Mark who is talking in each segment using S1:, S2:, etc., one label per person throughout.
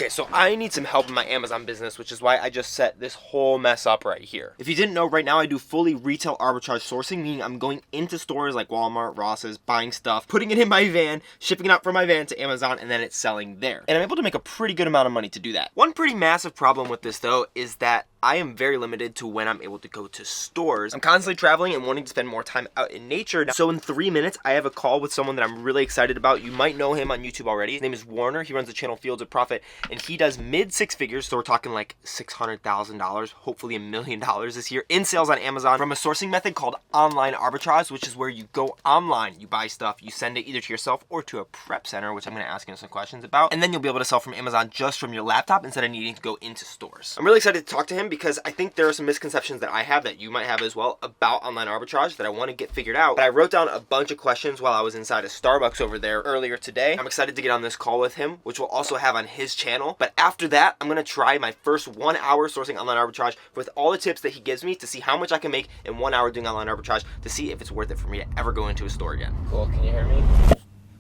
S1: Okay, so I need some help in my Amazon business, which is why I just set this whole mess up right here. If you didn't know, right now I do fully retail arbitrage sourcing, meaning I'm going into stores like Walmart, Ross's, buying stuff, putting it in my van, shipping it out from my van to Amazon, and then it's selling there. And I'm able to make a pretty good amount of money to do that. One pretty massive problem with this though is that I am very limited to when I'm able to go to stores. I'm constantly traveling and wanting to spend more time out in nature. So in 3 minutes, I have a call with someone that I'm really excited about. You might know him on YouTube already. His name is Warner. He runs the channel Fields of Profit, and he does mid six figures. So we're talking like $600,000, hopefully $1 million this year in sales on Amazon from a sourcing method called online arbitrage, which is where you go online, you buy stuff, you send it either to yourself or to a prep center, which I'm going to ask him some questions about, and then you'll be able to sell from Amazon just from your laptop instead of needing to go into stores. I'm really excited to talk to him because I think there are some misconceptions that I have that you might have as well about online arbitrage that I want to get figured out. But I wrote down a bunch of questions while I was inside of Starbucks over there earlier today. I'm excited to get on this call with him, which we'll also have on his channel. But after that, I'm going to try my first 1 hour sourcing online arbitrage with all the tips that he gives me to see how much I can make in 1 hour doing online arbitrage to see if it's worth it for me to ever go into a store again. Cool, can you hear me?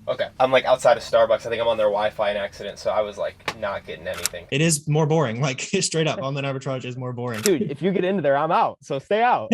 S1: Okay. I'm like outside of Starbucks. I think I'm on their Wi-Fi in accident, so I was like not getting anything.
S2: It is more boring. Like straight up, online arbitrage is more boring.
S3: Dude, if you get into there, I'm out. So stay out.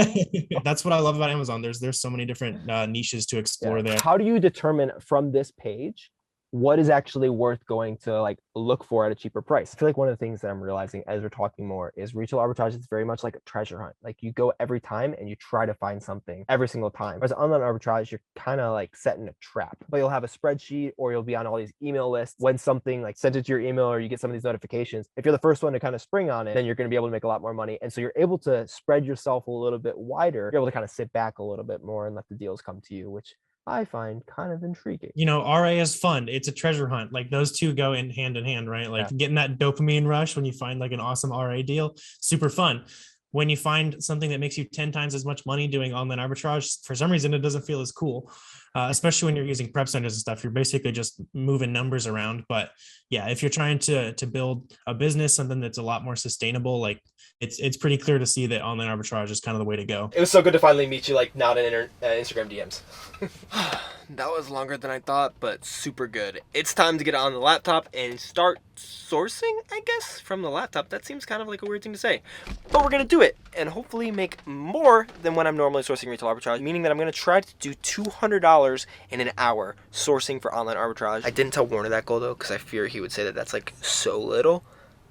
S2: That's what I love about Amazon. There's so many different niches to explore there.
S3: How do you determine from this page what is actually worth going to like look for at a cheaper price? I feel like one of the things that I'm realizing as we're talking more is retail arbitrage is very much like a treasure hunt. Like you go every time and you try to find something every single time. Whereas online arbitrage, you're kind of like set in a trap. But you'll have a spreadsheet or you'll be on all these email lists. When something like sent it to your email or you get some of these notifications, if you're the first one to kind of spring on it, then you're going to be able to make a lot more money. And so you're able to spread yourself a little bit wider. You're able to kind of sit back a little bit more and let the deals come to you, which I find kind of intriguing.
S2: You know, RA is fun. It's a treasure hunt. Like those two go in hand, right? Like getting that dopamine rush when you find like an awesome RA deal, super fun. When you find something that makes you 10 times as much money doing online arbitrage, for some reason, it doesn't feel as cool, especially when you're using prep centers and stuff. You're basically just moving numbers around. But yeah, if you're trying to build a business, something that's a lot more sustainable, like it's pretty clear to see that online arbitrage is kind of the way to go.
S1: It was so good to finally meet you, like not in Instagram DMs. That was longer than I thought, but super good. It's time to get on the laptop and start sourcing, I guess, from the laptop. That seems kind of like a weird thing to say, but we're gonna do it and hopefully make more than when I'm normally sourcing retail arbitrage, meaning that I'm gonna try to do $200 in an hour sourcing for online arbitrage. I didn't tell Warner that goal though, because I fear he would say that that's like so little.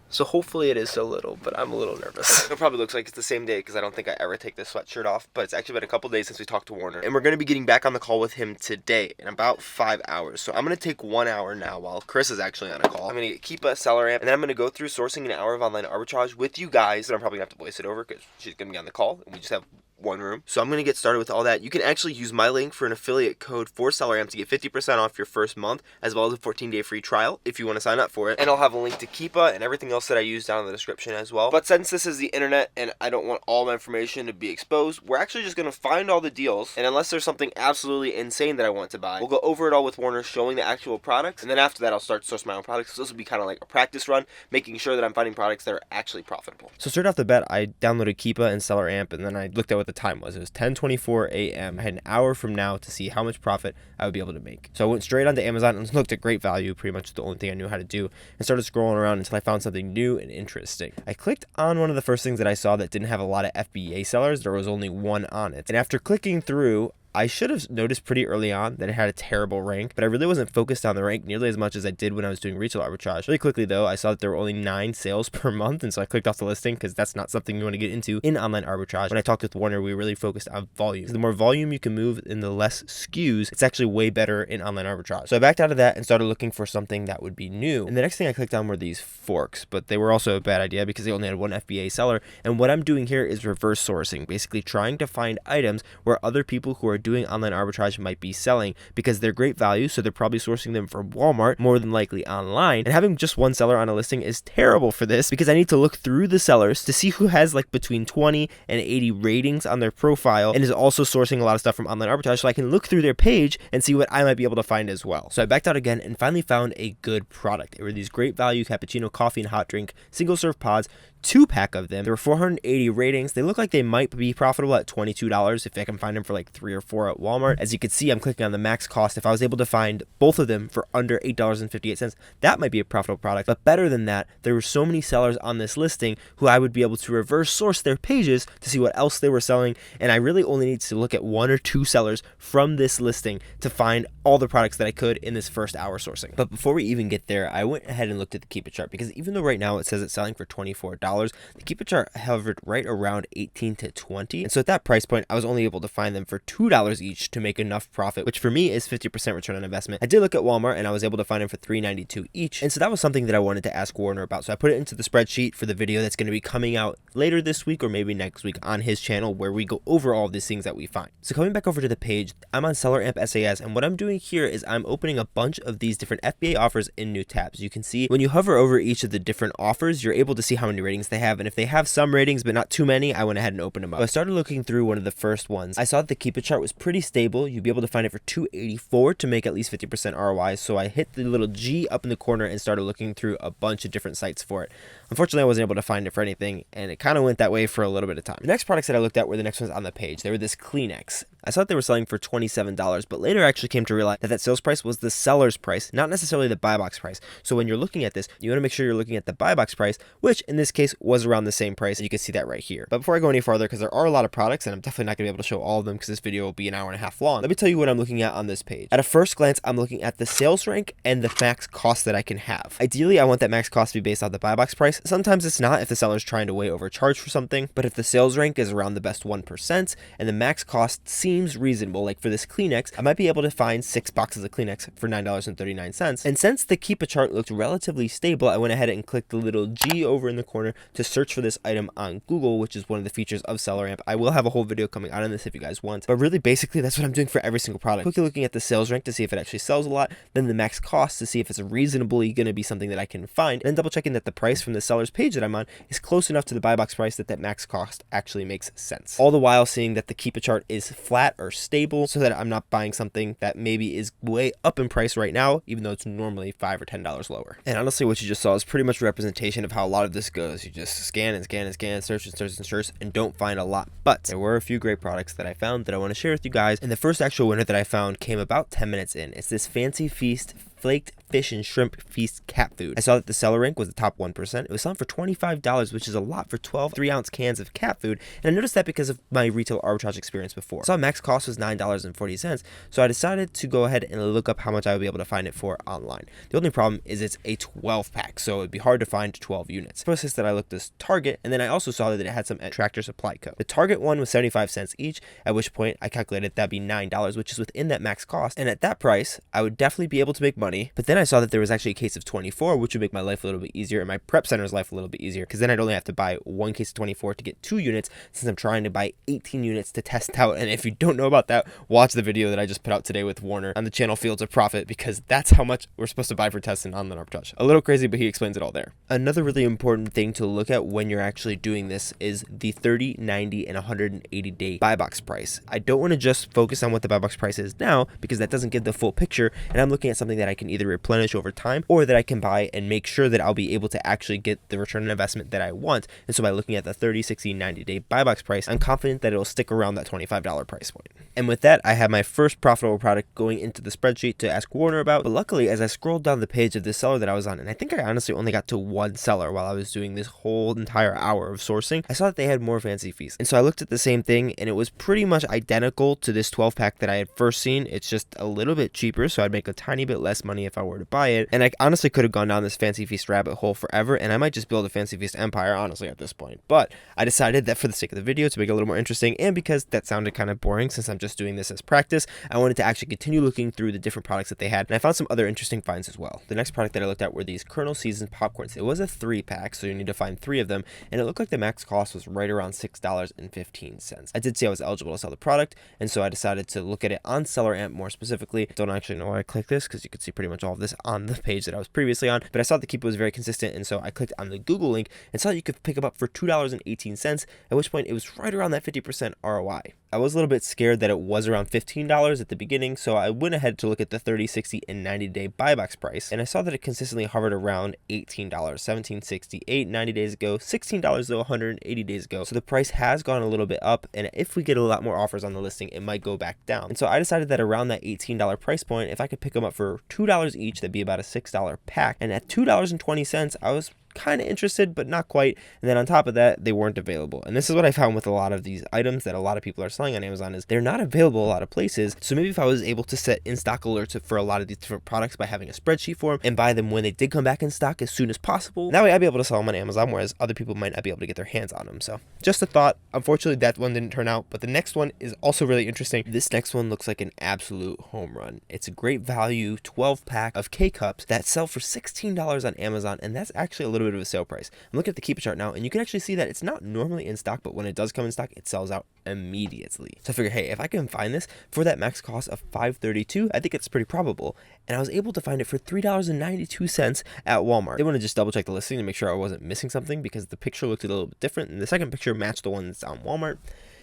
S1: So hopefully it is so little, but I'm a little nervous. It probably looks like it's the same day because I don't think I ever take this sweatshirt off, but it's actually been a couple days since we talked to Warner. And we're going to be getting back on the call with him today in about 5 hours. So I'm going to take 1 hour now while Chris is actually on a call. I'm going to keep a seller amp, and then I'm going to go through sourcing an hour of online arbitrage with you guys. And I'm probably going to have to voice it over because she's going to be on the call, and we just have one room. So I'm going to get started with all that. You can actually use my link for an affiliate code for SellerAmp to get 50% off your first month, as well as a 14-day free trial if you want to sign up for it. And I'll have a link to Keepa and everything else that I use down in the description as well. But since this is the internet and I don't want all my information to be exposed, we're actually just going to find all the deals. And unless there's something absolutely insane that I want to buy, we'll go over it all with Warner showing the actual products. And then after that, I'll start to source my own products. So this will be kind of like a practice run, making sure that I'm finding products that are actually profitable. So straight off the bat, I downloaded Keepa and SellerAmp, and then I looked at what the time was. It was 10:24 a.m. I had an hour from now to see how much profit I would be able to make. So I went straight onto Amazon and looked at great value, pretty much the only thing I knew how to do, and started scrolling around until I found something new and interesting. I clicked on one of the first things that I saw that didn't have a lot of FBA sellers. There was only one on it. And after clicking through, I should have noticed pretty early on that it had a terrible rank, but I really wasn't focused on the rank nearly as much as I did when I was doing retail arbitrage. Really quickly though, I saw that there were only 9 sales per month, and so I clicked off the listing because that's not something you want to get into in online arbitrage. When I talked with Warner, we really focused on volume. The more volume you can move in the less SKUs, it's actually way better in online arbitrage. So I backed out of that and started looking for something that would be new. And the next thing I clicked on were these forks, but they were also a bad idea because they only had one FBA seller. And what I'm doing here is reverse sourcing, basically trying to find items where other people who are doing online arbitrage might be selling because they're great value, so they're probably sourcing them from Walmart, more than likely online. And having just one seller on a listing is terrible for this because I need to look through the sellers to see who has like between 20 and 80 ratings on their profile and is also sourcing a lot of stuff from online arbitrage, so I can look through their page and see what I might be able to find as well. So I backed out again and finally found a good product. It were these great value cappuccino, coffee, and hot drink single serve pods, 2-pack of them. There were 480 ratings. They look like they might be profitable at $22 if I can find them for like 3 or 4 at Walmart. As you can see, I'm clicking on the max cost. If I was able to find both of them for under $8.58, that might be a profitable product. But better than that, there were so many sellers on this listing who I would be able to reverse source their pages to see what else they were selling, and I really only need to look at 1 or 2 sellers from this listing to find all the products that I could in this first hour sourcing. But before we even get there, I went ahead and looked at the Keep It chart, because even though right now it says it's selling for $24, the Keep It chart hovered right around 18 to 20, and so at that price point I was only able to find them for $2 each to make enough profit, which for me is 50% return on investment. I did look at Walmart and I was able to find them for $3.92 each, and so that was something that I wanted to ask Warner about. So I put it into the spreadsheet for the video that's going to be coming out later this week or maybe next week on his channel, where we go over all of these things that we find. So coming back over to the page, I'm on SellerAmp SAS, and what I'm doing here is I'm opening a bunch of these different FBA offers in new tabs. You can see when you hover over each of the different offers, you're able to see how many ratings they have, and if they have some ratings but not too many, I went ahead and opened them up. So I started looking through one of the first ones. I saw that the Keep It chart was pretty stable. You'd be able to find it for $2.84 to make at least 50% ROI, so I hit the little G up in the corner and started looking through a bunch of different sites for it. Unfortunately, I wasn't able to find it for anything, and it kind of went that way for a little bit of time. The next products that I looked at were the next ones on the page. They were this Kleenex. I thought they were selling for $27, but later I actually came to realize that sales price was the seller's price, not necessarily the buy box price. So when you're looking at this, you want to make sure you're looking at the buy box price, which in this case was around the same price. You can see that right here. But before I go any farther, because there are a lot of products, and I'm definitely not going to be able to show all of them because this video will be an hour and a half long, let me tell you what I'm looking at on this page. At a first glance, I'm looking at the sales rank and the max cost that I can have. Ideally, I want that max cost to be based on the buy box price. Sometimes it's not if the seller's trying to way overcharge for something, but if the sales rank is around the best 1% and the max cost seems reasonable, like for this Kleenex, I might be able to find 6 boxes of Kleenex for $9.39. And since the Keep It chart looked relatively stable, I went ahead and clicked the little G over in the corner to search for this item on Google, which is one of the features of SellerAmp. I will have a whole video coming out on this if you guys want, but really basically that's what I'm doing for every single product. Quickly looking at the sales rank to see if it actually sells a lot, then the max cost to see if it's reasonably going to be something that I can find, and then double checking that the price from the seller's page that I'm on is close enough to the buy box price that max cost actually makes sense. All the while seeing that the Keep It chart is flat or stable, so that I'm not buying something that maybe is way up in price right now, even though it's normally $5 or $10 lower. And honestly, what you just saw is pretty much representation of how a lot of this goes. You just scan and scan and scan, search and search and search, and don't find a lot. But there were a few great products that I found that I want to share with you guys. And the first actual winner that I found came about 10 minutes in. It's this Fancy Feast flaked fish and shrimp feast cat food. I saw that the seller rank was the top 1%. It was selling for $25, which is a lot for 12 3-ounce cans of cat food, and I noticed that because of my retail arbitrage experience before. I saw max cost was $9.40, so I decided to go ahead and look up how much I would be able to find it for online. The only problem is it's a 12-pack, so it'd be hard to find 12 units. The process that I looked this Target, and then I also saw that it had some at Tractor Supply Co. The Target one was 75 cents each, at which point I calculated that'd be $9, which is within that max cost, and at that price, I would definitely be able to make money. But then I saw that there was actually a case of 24, which would make my life a little bit easier and my prep center's life a little bit easier, because then I'd only have to buy 1 case of 24 to get 2 units, since I'm trying to buy 18 units to test out. And if you don't know about that, watch the video that I just put out today with Warner on the channel Fields of Profit, because that's how much we're supposed to buy for testing online arbitrage. A little crazy, but he explains it all there. Another really important thing to look at when you're actually doing this is the 30, 90, and 180 day buy box price. I don't want to just focus on what the buy box price is now, because that doesn't give the full picture, and I'm looking at something that I can either replenish over time or that I can buy and make sure that I'll be able to actually get the return on investment that I want. And so by looking at the 30, 60, 90 day buy box price, I'm confident that it'll stick around that $25 price point. And with that, I have my first profitable product going into the spreadsheet to ask Warner about. But luckily, as I scrolled down the page of this seller that I was on, and I think I honestly only got to 1 seller while I was doing this whole entire hour of sourcing, I saw that they had more Fancy Feast. And so I looked at the same thing, and it was pretty much identical to this 12-pack that I had first seen. It's just a little bit cheaper, so I'd make a tiny bit less money if I were to buy it. And I honestly could have gone down this Fancy Feast rabbit hole forever, and I might just build a Fancy Feast empire, honestly, at this point. But I decided that for the sake of the video, to make it a little more interesting, and because that sounded kind of boring since I'm just doing this as practice, I wanted to actually continue looking through the different products that they had, and I found some other interesting finds as well. The next product that I looked at were these Colonel Seasoned popcorns. It was a 3-pack, so you need to find 3 of them, and it looked like the max cost was right around $6.15. I did see I was eligible to sell the product, and so I decided to look at it on SellerAmp more specifically. Don't actually know why I clicked this, because you can see pretty much all of this on the page that I was previously on, but I saw the keeper was very consistent, and so I clicked on the Google link and saw you could pick them up for $2.18, at which point it was right around that 50% ROI. I was a little bit scared that it was around $15 at the beginning, so I went ahead to look at the 30, 60, and 90-day buybacks price, and I saw that it consistently hovered around $18, $17.68 90 days ago, $16 though 180 days ago. So the price has gone a little bit up, and if we get a lot more offers on the listing, it might go back down. And so I decided that around that $18 price point, if I could pick them up for $2 each, that'd be about a $6 pack. And at $2.20, I was kind of interested, but not quite. And then on top of that, they weren't available. And this is what I found with a lot of these items that a lot of people are selling on Amazon, is they're not available a lot of places. So maybe if I was able to set in stock alerts for a lot of these different products by having a spreadsheet for them and buy them when they did come back in stock as soon as possible, that way I'd be able to sell them on Amazon, whereas other people might not be able to get their hands on them. So just a thought. Unfortunately, that one didn't turn out, but the next one is also really interesting. This next one looks like an absolute home run. It's a great value 12 pack of K-Cups that sell for $16 on Amazon, and that's actually a little bit of a sale price. I'm looking at the keeper chart now, and you can actually see that it's not normally in stock, but when it does come in stock, it sells out immediately. So I figured, hey, if I can find this for that max cost of $5.32, I think it's pretty probable. And I was able to find it for $3.92 at Walmart. They want to just double check the listing to make sure I wasn't missing something, because the picture looked a little bit different, and the second picture matched the one that's on Walmart.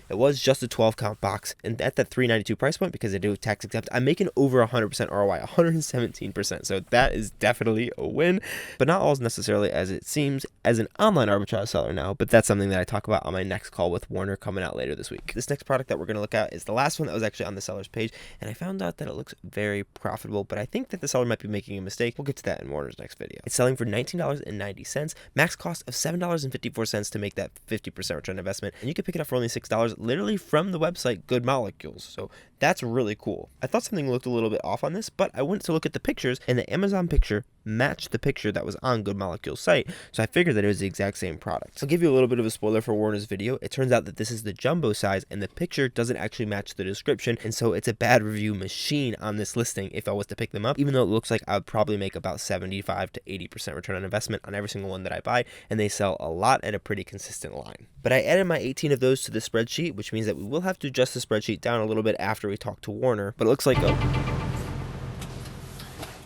S1: It was just a 12 count box, and at that $3.92 price point, because I do tax exempt, I'm making over 100% ROI, 117%. So that is definitely a win, but not all as necessarily as it seems as an online arbitrage seller now. But that's something that I talk about on my next call with Warner coming out later this week. This next product that we're going to look at is the last one that was actually on the seller's page, and I found out that it looks very profitable, but I think that the seller might be making a mistake. We'll get to that in Warner's next video. It's selling for $19.90, max cost of $7.54 to make that 50% return on investment, and you can pick it up for only $6 literally from the website Good Molecules. So that's really cool. I thought something looked a little bit off on this, but I went to look at the pictures, and the Amazon picture matched the picture that was on Good Molecules site, so I figured that it was the exact same product. So I'll give you a little bit of a spoiler for Warner's video. It turns out that this is the jumbo size, and the picture doesn't actually match the description, and so it's a bad review machine on this listing if I was to pick them up, even though it looks like I would probably make about 75 to 80% return on investment on every single one that I buy, and they sell a lot at a pretty consistent line. But I added my 18 of those to the spreadsheet, which means that we will have to adjust the spreadsheet down a little bit after we talk to Warner, but it looks like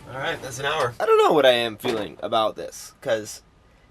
S1: Alright, that's an hour. I don't know what I am feeling about this, because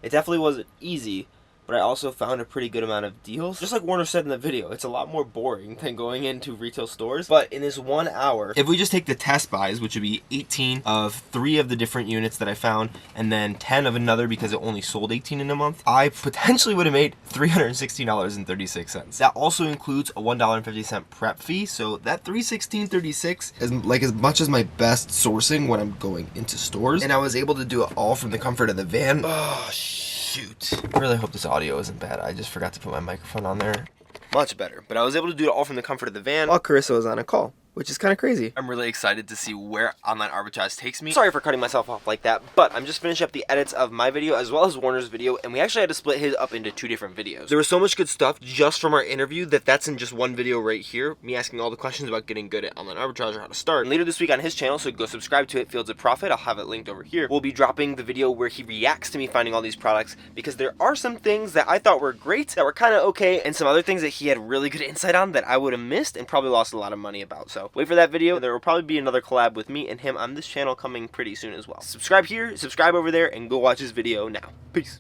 S1: it definitely wasn't easy, but I also found a pretty good amount of deals. Just like Warner said in the video, it's a lot more boring than going into retail stores. But in this 1 hour, if we just take the test buys, which would be 18 of 3 of the different units that I found, and then 10 of another because it only sold 18 in a month, I potentially would have made $316.36. That also includes a $1.50 prep fee, so that $316.36 is like as much as my best sourcing when I'm going into stores. And I was able to do it all from the comfort of the van. Oh, shoot. I really hope this audio isn't bad. I just forgot to put my microphone on there. Much better. But I was able to do it all from the comfort of the van while Carissa was on a call, which is kind of crazy. I'm really excited to see where online arbitrage takes me. Sorry for cutting myself off like that, but I'm just finishing up the edits of my video as well as Warner's video, and we actually had to split his up into 2 different videos. There was so much good stuff just from our interview that's in just one video right here, me asking all the questions about getting good at online arbitrage or how to start. And later this week on his channel, so go subscribe to it, Fields of Profit, I'll have it linked over here, we'll be dropping the video where he reacts to me finding all these products, because there are some things that I thought were great, that were kind of okay, and some other things that he had really good insight on that I would have missed and probably lost a lot of money about. So wait for that video. There will probably be another collab with me and him on this channel coming pretty soon as well. Subscribe here, subscribe over there, and go watch his video now. Peace.